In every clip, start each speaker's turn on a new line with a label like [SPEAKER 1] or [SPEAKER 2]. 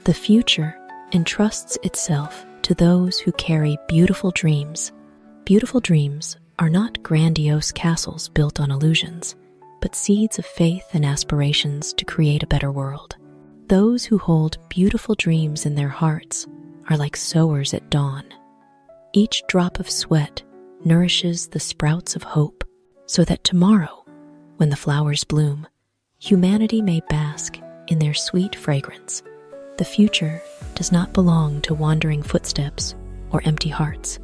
[SPEAKER 1] The future entrusts itself to those who carry beautiful dreams. Beautiful dreams are not grandiose castles built on illusions, but seeds of faith and aspirations to create a better world. Those who hold beautiful dreams in their hearts are like sowers at dawn. Each drop of sweat nourishes the sprouts of hope, so that tomorrow, when the flowers bloom, humanity may bask in their sweet fragrance. The future does not belong to wandering footsteps or empty hearts.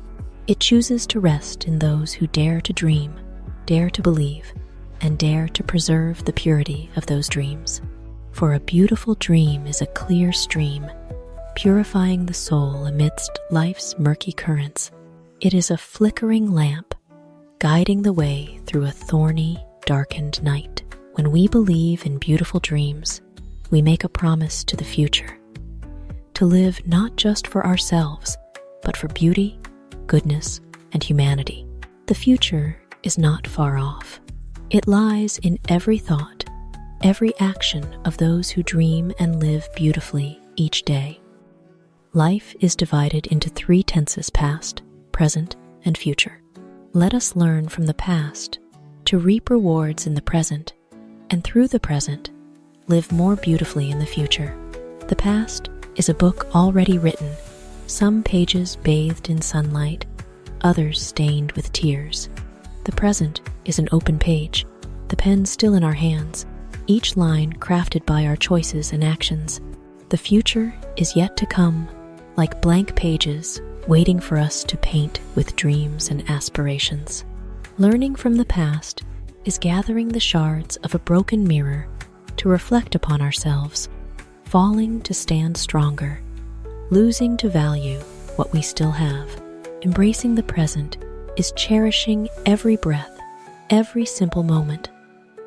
[SPEAKER 1] It chooses to rest in those who dare to dream, dare to believe, and dare to preserve the purity of those dreams. For a beautiful dream is a clear stream, purifying the soul amidst life's murky currents. It is a flickering lamp, guiding the way through a thorny, darkened night. When we believe in beautiful dreams, we make a promise to the future, to live not just for ourselves, but for beauty, goodness, and humanity. The future is not far off. It lies in every thought, every action of those who dream and live beautifully each day. Life is divided into 3 tenses: past, present, and future. Let us learn from the past to reap rewards in the present, and through the present, live more beautifully in the future. The past is a book already written, some pages bathed in sunlight, others stained with tears. The present is an open page, the pen still in our hands, each line crafted by our choices and actions. The future is yet to come, like blank pages waiting for us to paint with dreams and aspirations. Learning from the past is gathering the shards of a broken mirror to reflect upon ourselves, falling to stand stronger, losing to value what we still have. Embracing the present is cherishing every breath, every simple moment,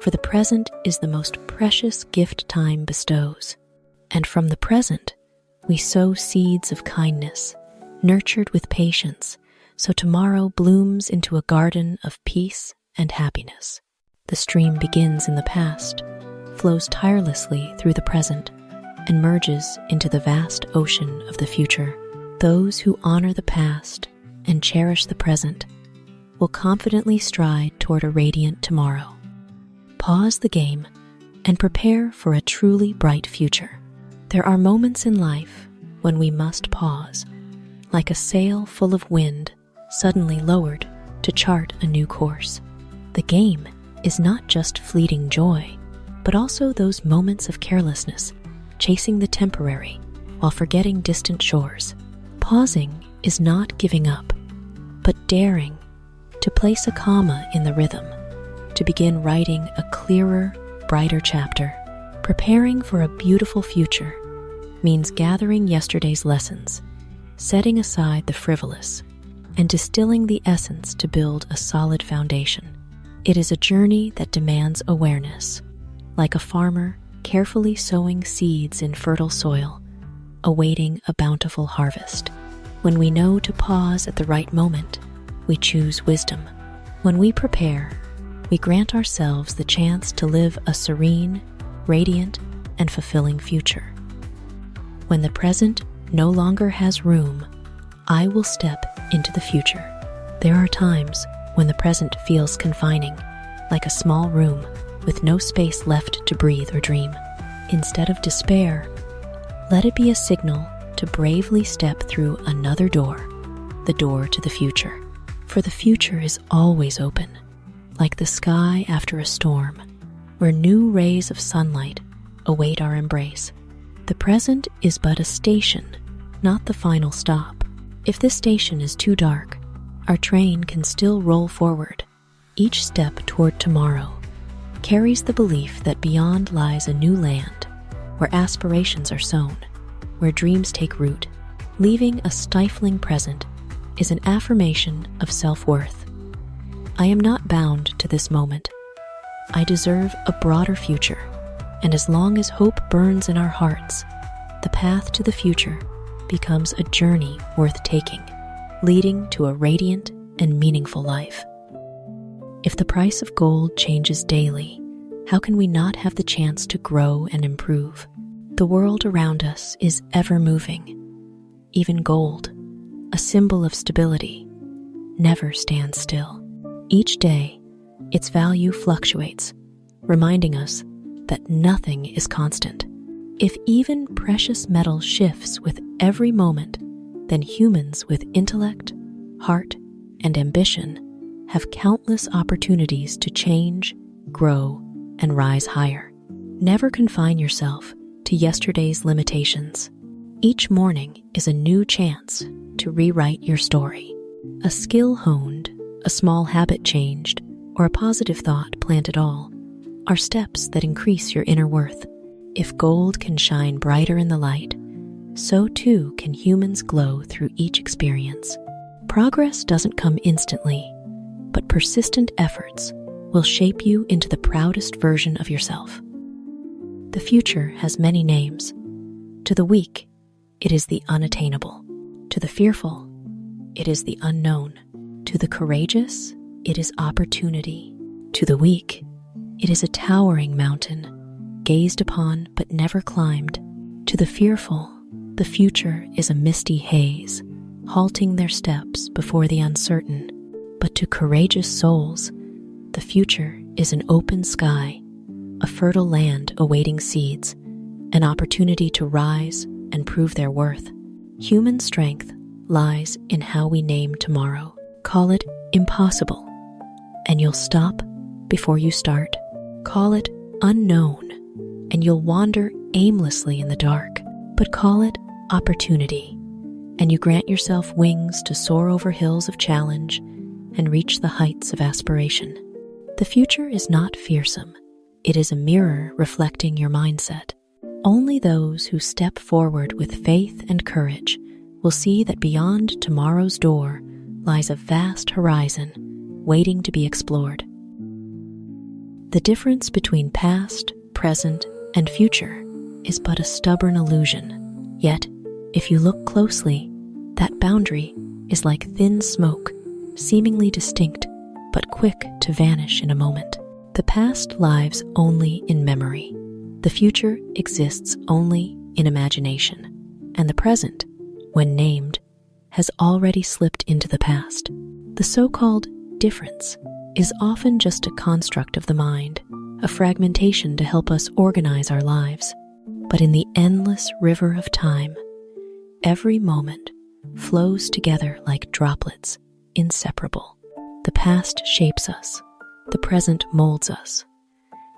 [SPEAKER 1] for the present is the most precious gift time bestows. And from the present, we sow seeds of kindness, nurtured with patience, so tomorrow blooms into a garden of peace and happiness. The stream begins in the past, flows tirelessly through the present, and merges into the vast ocean of the future. Those who honor the past and cherish the present will confidently stride toward a radiant tomorrow. Pause the game and prepare for a truly bright future. There are moments in life when we must pause, like a sail full of wind suddenly lowered to chart a new course. The game is not just fleeting joy, but also those moments of carelessness, chasing the temporary while forgetting distant shores. Pausing is not giving up, but daring to place a comma in the rhythm, to begin writing a clearer, brighter chapter. Preparing for a beautiful future means gathering yesterday's lessons, setting aside the frivolous, and distilling the essence to build a solid foundation. It is a journey that demands awareness, like a farmer carefully sowing seeds in fertile soil, awaiting a bountiful harvest. When we know to pause at the right moment, we choose wisdom. When we prepare, we grant ourselves the chance to live a serene, radiant, and fulfilling future. When the present no longer has room, I will step into the future. There are times when the present feels confining, like a small room with no space left to breathe or dream. Instead of despair, let it be a signal to bravely step through another door, the door to the future. For the future is always open, like the sky after a storm, where new rays of sunlight await our embrace. The present is but a station, not the final stop. If this station is too dark, our train can still roll forward. Each step toward tomorrow carries the belief that beyond lies a new land, where aspirations are sown, where dreams take root. Leaving a stifling present is an affirmation of self-worth. I am not bound to this moment. I deserve a broader future, and as long as hope burns in our hearts, the path to the future becomes a journey worth taking, leading to a radiant and meaningful life. If the price of gold changes daily, how can we not have the chance to grow and improve? The world around us is ever moving. Even gold, a symbol of stability, never stands still. Each day, its value fluctuates, reminding us that nothing is constant. If even precious metal shifts with every moment, then humans with intellect, heart, and ambition have countless opportunities to change, grow, and rise higher. Never confine yourself to yesterday's limitations. Each morning is a new chance to rewrite your story. A skill honed, a small habit changed, or a positive thought planted all are steps that increase your inner worth. If gold can shine brighter in the light, so too can humans glow through each experience. Progress doesn't come instantly, but persistent efforts will shape you into the proudest version of yourself. The future has many names. To the weak, it is the unattainable. To the fearful, it is the unknown. To the courageous, it is opportunity. To the weak, it is a towering mountain, gazed upon but never climbed. To the fearful, the future is a misty haze, halting their steps before the uncertain. But to courageous souls, the future is an open sky, a fertile land awaiting seeds, an opportunity to rise and prove their worth. Human strength lies in how we name tomorrow. Call it impossible, and you'll stop before you start. Call it unknown, and you'll wander aimlessly in the dark. But call it opportunity, and you grant yourself wings to soar over hills of challenge and reach the heights of aspiration. The future is not fearsome. It is a mirror reflecting your mindset. Only those who step forward with faith and courage will see that beyond tomorrow's door lies a vast horizon waiting to be explored. The difference between past, present, and future is but a stubborn illusion. Yet, if you look closely, that boundary is like thin smoke, seemingly distinct, but quick to vanish in a moment. The past lives only in memory. The future exists only in imagination. And the present, when named, has already slipped into the past. The so-called difference is often just a construct of the mind, a fragmentation to help us organize our lives. But in the endless river of time, every moment flows together like droplets, inseparable. The past shapes us, the present molds us,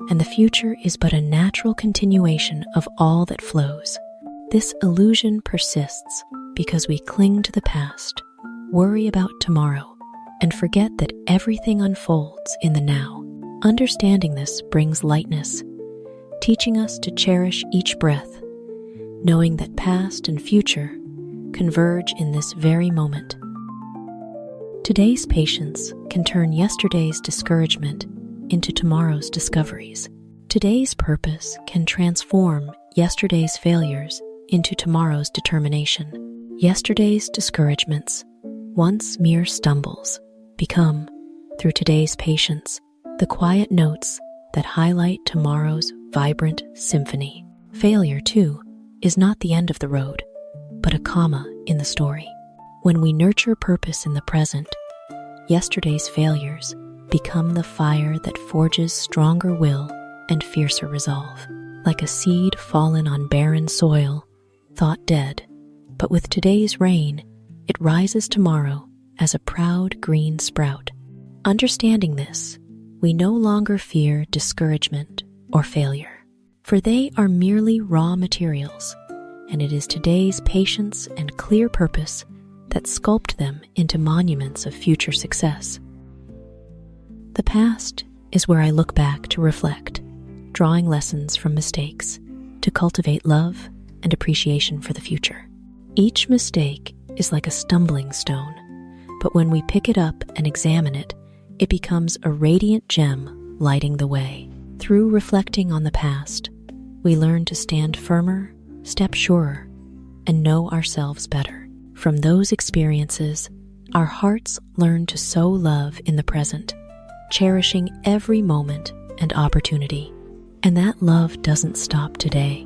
[SPEAKER 1] and the future is but a natural continuation of all that flows. This illusion persists because we cling to the past, worry about tomorrow, and forget that everything unfolds in the now. Understanding this brings lightness, teaching us to cherish each breath, knowing that past and future converge in this very moment. Today's patience can turn yesterday's discouragement into tomorrow's discoveries. Today's purpose can transform yesterday's failures into tomorrow's determination. Yesterday's discouragements, once mere stumbles, become, through today's patience, the quiet notes that highlight tomorrow's vibrant symphony. Failure, too, is not the end of the road, but a comma in the story. When we nurture purpose in the present, yesterday's failures become the fire that forges stronger will and fiercer resolve. Like a seed fallen on barren soil, thought dead, but with today's rain, it rises tomorrow as a proud green sprout. Understanding this, we no longer fear discouragement or failure, for they are merely raw materials, and it is today's patience and clear purpose that sculpt them into monuments of future success. The past is where I look back to reflect, drawing lessons from mistakes to cultivate love and appreciation for the future. Each mistake is like a stumbling stone, but when we pick it up and examine it, it becomes a radiant gem lighting the way. Through reflecting on the past, we learn to stand firmer, step surer, and know ourselves better. From those experiences, our hearts learn to sow love in the present, cherishing every moment and opportunity. And that love doesn't stop today.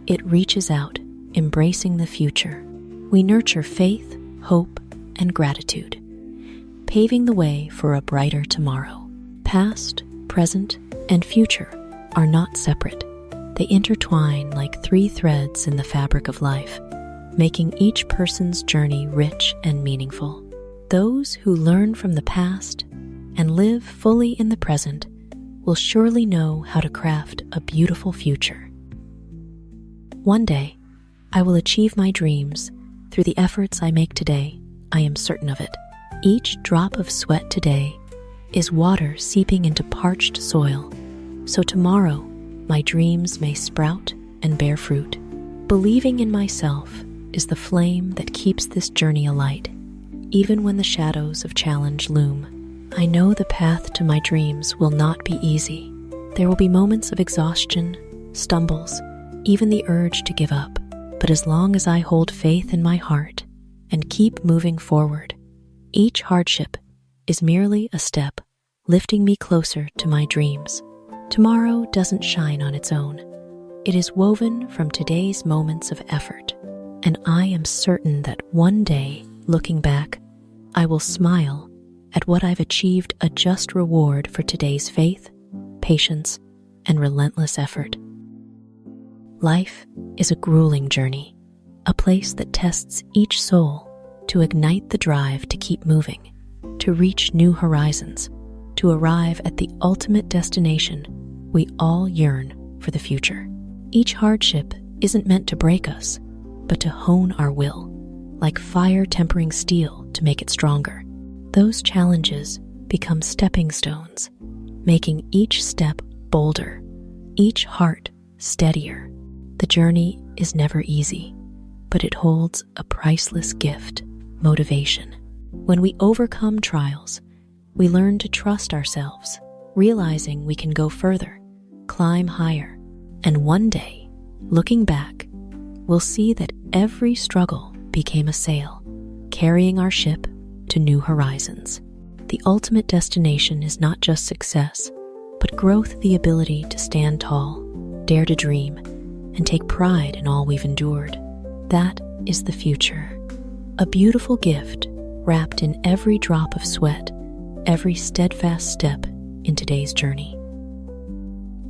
[SPEAKER 1] It reaches out, embracing the future. We nurture faith, hope, and gratitude, paving the way for a brighter tomorrow. Past, present, and future are not separate. They intertwine like three threads in the fabric of life, making each person's journey rich and meaningful. Those who learn from the past and live fully in the present will surely know how to craft a beautiful future. One day, I will achieve my dreams through the efforts I make today. I am certain of it. Each drop of sweat today is water seeping into parched soil, so tomorrow my dreams may sprout and bear fruit. Believing in myself is the flame that keeps this journey alight. Even when the shadows of challenge loom, I know the path to my dreams will not be easy. There will be moments of exhaustion, stumbles, even the urge to give up. But as long as I hold faith in my heart and keep moving forward, each hardship is merely a step lifting me closer to my dreams. Tomorrow doesn't shine on its own. It is woven from today's moments of effort, and I am certain that one day, looking back, I will smile at what I've achieved, a just reward for today's faith, patience, and relentless effort. Life is a grueling journey, a place that tests each soul to ignite the drive to keep moving, to reach new horizons, to arrive at the ultimate destination. We all yearn for the future. Each hardship isn't meant to break us, but to hone our will, like fire tempering steel to make it stronger. Those challenges become stepping stones, making each step bolder, each heart steadier. The journey is never easy, but it holds a priceless gift: motivation. When we overcome trials, we learn to trust ourselves, realizing we can go further, climb higher, and one day, looking back, we'll see that every struggle became a sail, carrying our ship to new horizons. The ultimate destination is not just success, but growth, the ability to stand tall, dare to dream, and take pride in all we've endured. That is the future, a beautiful gift wrapped in every drop of sweat, every steadfast step in today's journey.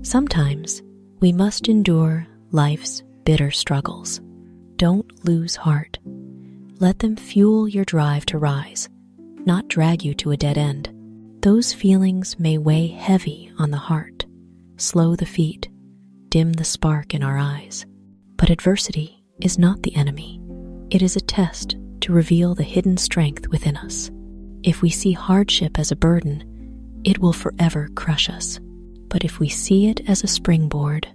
[SPEAKER 1] Sometimes we must endure life's bitter struggles. Don't lose heart. Let them fuel your drive to rise, not drag you to a dead end. Those feelings may weigh heavy on the heart, slow the feet, dim the spark in our eyes. But adversity is not the enemy. It is a test to reveal the hidden strength within us. If we see hardship as a burden, it will forever crush us. But if we see it as a springboard,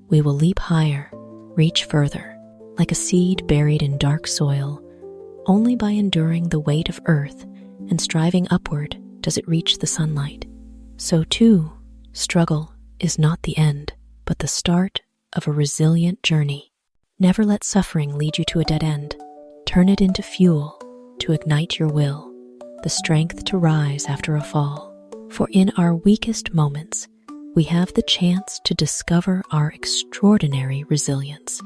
[SPEAKER 1] we will leap higher, reach further. Like a seed buried in dark soil, only by enduring the weight of earth and striving upward does it reach the sunlight. So too, struggle is not the end, but the start of a resilient journey. Never let suffering lead you to a dead end. Turn it into fuel to ignite your will, the strength to rise after a fall. For in our weakest moments, we have the chance to discover our extraordinary resilience.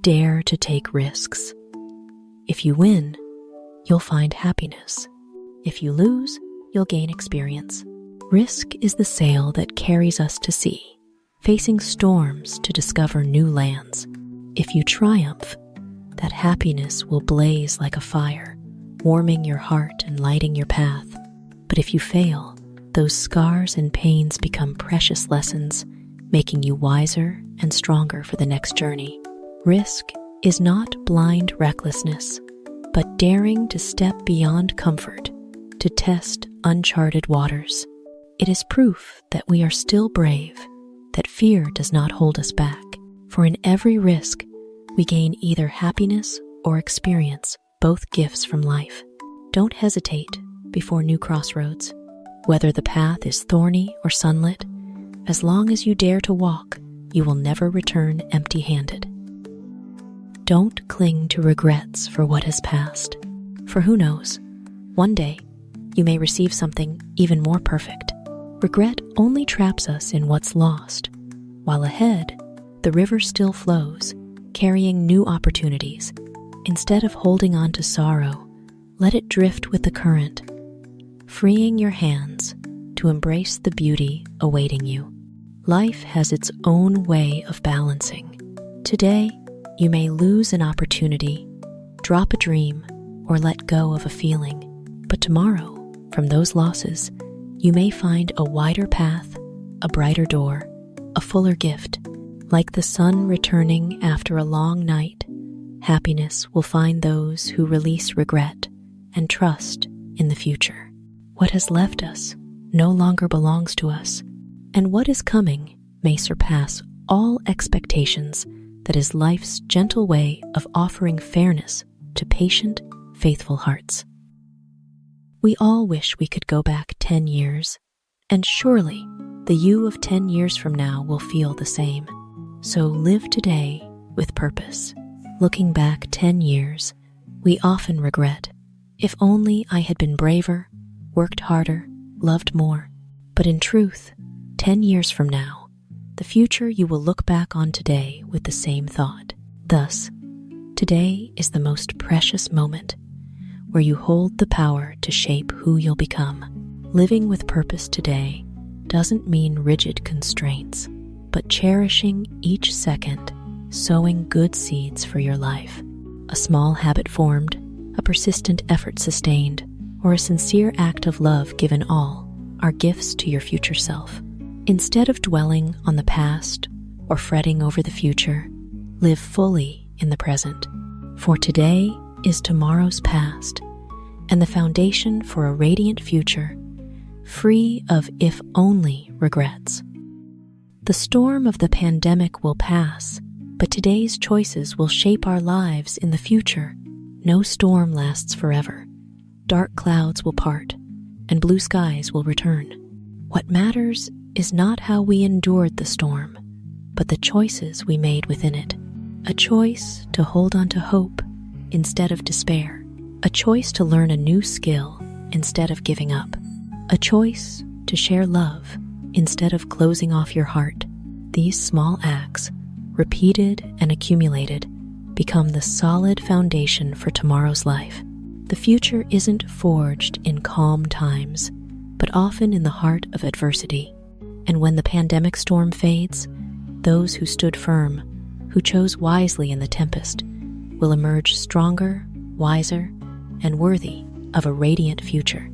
[SPEAKER 1] Dare to take risks. If you win, you'll find happiness. If you lose, you'll gain experience. Risk is the sail that carries us to sea, facing storms to discover new lands. If you triumph, that happiness will blaze like a fire, warming your heart and lighting your path. But if you fail, those scars and pains become precious lessons, making you wiser and stronger for the next journey. Risk is not blind recklessness, but daring to step beyond comfort, to test uncharted waters. It is proof that we are still brave, that fear does not hold us back. For in every risk, we gain either happiness or experience, both gifts from life. Don't hesitate before new crossroads. Whether the path is thorny or sunlit, as long as you dare to walk, you will never return empty-handed. Don't cling to regrets for what has passed, for who knows, one day you may receive something even more perfect. Regret only traps us in what's lost, while ahead the river still flows, carrying new opportunities. Instead of holding on to sorrow, let it drift with the current, freeing your hands to embrace the beauty awaiting you. Life has its own way of balancing. Today, you may lose an opportunity, drop a dream, or let go of a feeling. But tomorrow, from those losses, you may find a wider path, a brighter door, a fuller gift. Like the sun returning after a long night, happiness will find those who release regret and trust in the future. What has left us no longer belongs to us, and what is coming may surpass all expectations. That is life's gentle way of offering fairness to patient, faithful hearts. We all wish we could go back 10 years, and surely the you of 10 years from now will feel the same. So live today with purpose. Looking back 10 years, we often regret, if only I had been braver, worked harder, loved more. But in truth, 10 years from now, the future you will look back on today with the same thought. Thus, today is the most precious moment where you hold the power to shape who you'll become. Living with purpose today doesn't mean rigid constraints, but cherishing each second, sowing good seeds for your life. A small habit formed, a persistent effort sustained, or a sincere act of love given all are gifts to your future self. Instead of dwelling on the past or fretting over the future, live fully in the present. For today is tomorrow's past, and the foundation for a radiant future, free of if only regrets. The storm of the pandemic will pass, but today's choices will shape our lives in the future. No storm lasts forever. Dark clouds will part, and blue skies will return. What matters is not how we endured the storm, but the choices we made within it. A choice to hold on to hope instead of despair. A choice to learn a new skill instead of giving up. A choice to share love instead of closing off your heart. These small acts, repeated and accumulated, become the solid foundation for tomorrow's life. The future isn't forged in calm times, but often in the heart of adversity. And when the pandemic storm fades, those who stood firm, who chose wisely in the tempest, will emerge stronger, wiser, and worthy of a radiant future.